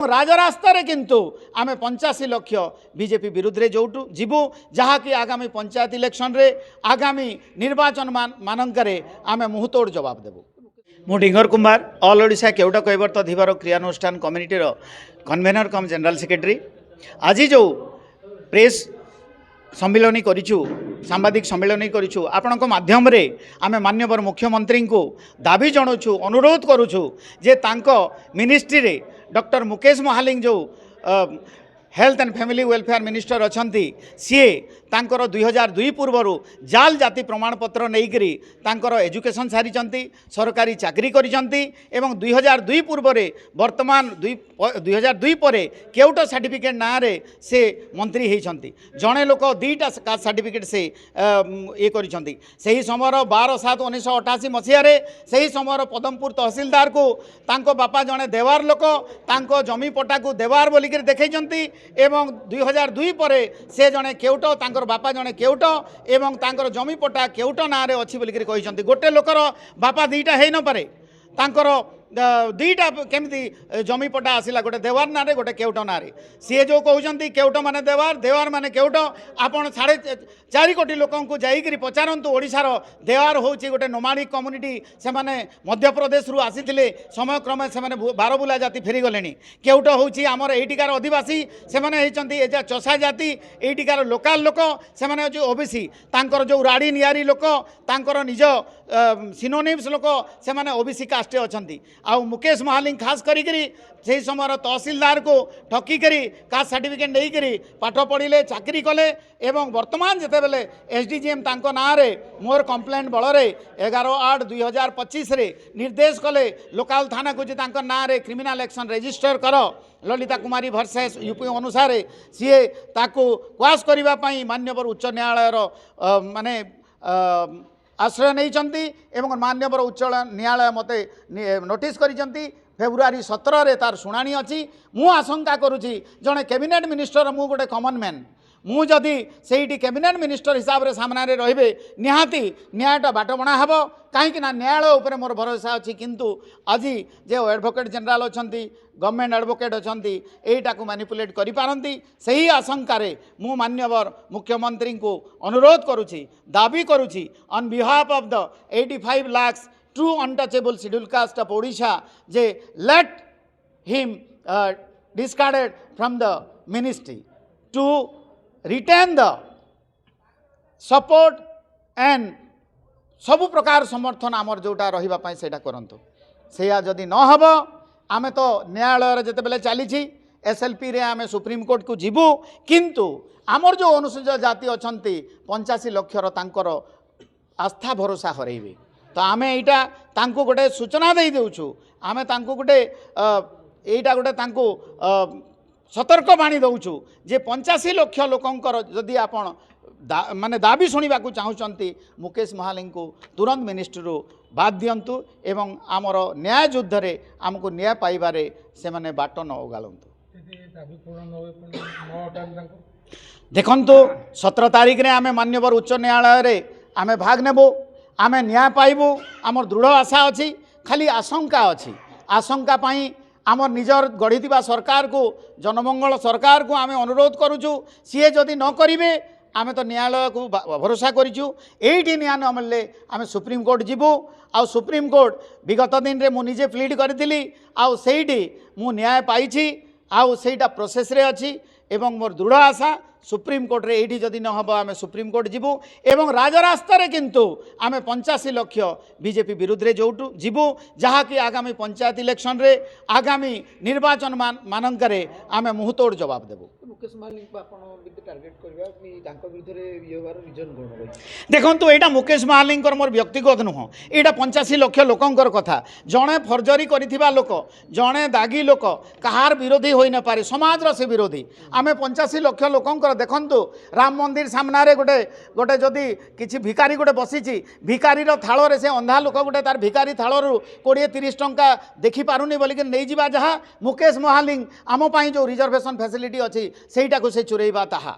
राजरास्तार किंतु आमे 85 लक्ष बीजेपी विरुद्ध रे जोटू जीवु जहाँकि आगामी पंचायत इलेक्शन रे आगामी निर्वाचन मानकरे आमे मुहतोड़ जवाब देबु। मु डिंगर कुमार ऑल ओडिशा केवटा कैवर्त धीवर क्रियानुष्ठान community convener cum general secretary. आज जो प्रेस सम्मिलनी करिछु सांबादिक सम्मिलनी करिछु आपणक माध्यम रे आमे माननीय मुख्यमंत्री को दाबी जणाउछु अनुरोध करुछु जे तांको मिनिस्ट्री रे डॉक्टर मुकेश महालिंग जो health and family welfare minister अछंती सी तांकर 2002 पूर्वरु जाल जाति प्रमाणपत्र नहींकरी तांकर एजुकेशन सारी सरकारी चाकरी करिसंती एवं 2002 पूर्व रे वर्तमान 2002 परे केउटा सर्टिफिकेट ना रे से मंत्री हेइसंती जणे लोक दुईटा कास्ट सर्टिफिकेट से ये करिसंती सही समय 12/7/1988 मसीह रे सही समय पदमपुर तहसीलदार को तांको बापा जणे देवार लोक तांको जमी पट्टा को देवार बोलिक देखैसंती एवं 2002 परे से जणे केउटो तांकर बापा जणे केउटो एवं तांकर जमी पट्टा केउटो ना रे अछि बोलिक कहिसंती गोटे लोकर बापा दुईटा हेइ न पारे तांकर दुईटा केमती जमी पट्टा आसला गोटे देवार ना रे गोटे केउटो ना रे सी जो कहते केउटो माने देवार देवार माने केउटो आपण 4.5 कोटी लोकन को जाइकरी पचारंतु ओडिशार देवार होची गोटे नोमाडिक कम्युनिटी से माने मध्य प्रदेश रु आसीथिले समय क्रमे से माने बारबुला जाति फेरी गलेनी केउटो होची हमर एटिकार आदिवासी से माने हेचंती एजा चषा जाति एटिकार लोकल लोक से माने होची ओबीसी तांकर जो राडी नियारी लोक तांकर निज सिनोनिम्स लोक से माने ओबीसी कास्टे अछंती आउ मुकेश महालिंग खास करी से समय तहसीलदार को ठकी करी कास्ट सर्टिफिकेट नहीं करी पाठ पढ़िले चाकरी कले एवं वर्तमान जिते बेले एसडीजीएम तांको ना रे मोर कंप्लेंट बल 11/8/2025 रे निर्देश कले लोकल थाना को तांको ना रे क्रिमिनल एक्शन रजिस्टर कर ललिता कुमारी वर्सेस यूपी अनुसार सी ताको क्वाश करबा पई माननीय उच्च न्यायालय माने आश्रय नहीं एवं माननीय उच्च न्यायालय मते नोटिस करिसंती फेब्रुआरी 17 रे तार शुणाणी अच्छी मु आशंका करुँची जड़े कैबिनेट मिनिस्टर मु गोटे कमन मैन मु जदि से कैबिनेट मिनिस्टर हिसाब रे सामना रे रहिबे निहाती न्यायटा बाट बणा हेबो कहीं न्यायालय उपर मोर भरोसा अच्छी किंतु आज जो एडवोकेट जनरल अछंती गवर्नमेंट एडवोकेट अछंती एटा को मैनिपुलेट करि पारंती सही आशंकार मु माननीय मुख्यमंत्री को अनुरोध करुँची दाबी करुँची on behalf of the 85 lakh true untouchable scheduled caste of Odisha je let him discarded from the ministry to retain the support and सबु प्रकार समर्थन आमर जोटा रहिबा पई सेटा करंतो सेया जदि न हबो आमे तो न्यायालय रे जते बेले चली एसएलपी रे आमे सुप्रीम कोर्ट को जीवु किंतु आमर जो अनुसूचित जाति अछंती 85 लाख रो तांकर आस्था भरोसा हरैबे तो आमे एटा तांको गोटे सूचना दे देउछु आमे तांको गोटे एटा गोटे तांको सतर्क बाणी दउछु जे 85 लाख लोकंकर जदि आपण माने दाबी सुनिबा को चाहुचंती मुकेश महालिंग को तुरंत मिनिस्ट्री रो बाद दियंतु एवं आमर न्याय युद्ध रे हमको न्याय पाइबारे से माने बाट न ओगालंतु देखंतु 17 तारीख रे आमे माननीय उच्च न्यायालय रे आमे भाग नेबो आमे न्याय पाइबू आमर दृढ़ आशा अच्छी खाली आशंका अच्छी आशंका पाई आमर निजर गढ़ी सरकार को जनमंगल सरकार को आमे अनुरोध करुचु सी जदि न करिवे आमे तो न्यायालय को भरोसा करिचु एठी न्याय न मिलले आमे सुप्रीम कोर्ट जीवु आ सुप्रीम कोर्ट विगत दिन रे मु निजे प्लीड करथिली आ सेठी मु न्याय पाइछि आ सेटा प्रोसेस रे अछि एवं मोर दृढ़ आशा सुप्रीम कोर्ट रे एठी जदि न हबो आमे सुप्रीम कोर्ट जीवु एवं राजरास्तार किंतु आमे 85 लक्ष बीजेपी विरुद्ध रे जोटू जीवु जहाँकि आगामी पंचायत इलेक्शन रे आगामी निर्वाचन मानकरे आमे मुहतोड़ जवाब देबु। मुकेश महालिंग को आपण विरुद्ध टार्गेट करबा कि तांको विरुद्ध रे ये बार रीजन कोन होय देखंतु एटा मुकेश महालिंग कर मोर व्यक्तिगत नुह एटा 85 लक्ष लोकंकर कथा जणे फर्जरी करिथिबा लोक जणे दागी लोक कहार विरोधी होई न पारे समाज रो से विरोधी आमे 85 लक्ष लोकंकर देखंतु राम मंदिर सामना रे गोटे गोटे जदि किछि भिकारी गोटे बसिछि भिकारी रो थालो रे से अंधा लोक गोटे तार भिकारी थालो रु 20-30 टंका देखि पारुनी बोली के नै जिबा जहा मुकेश महालिंग आम पई जो रिजर्वेशन फैसिलिटी अछि सेटा को से चुरैबा ताहा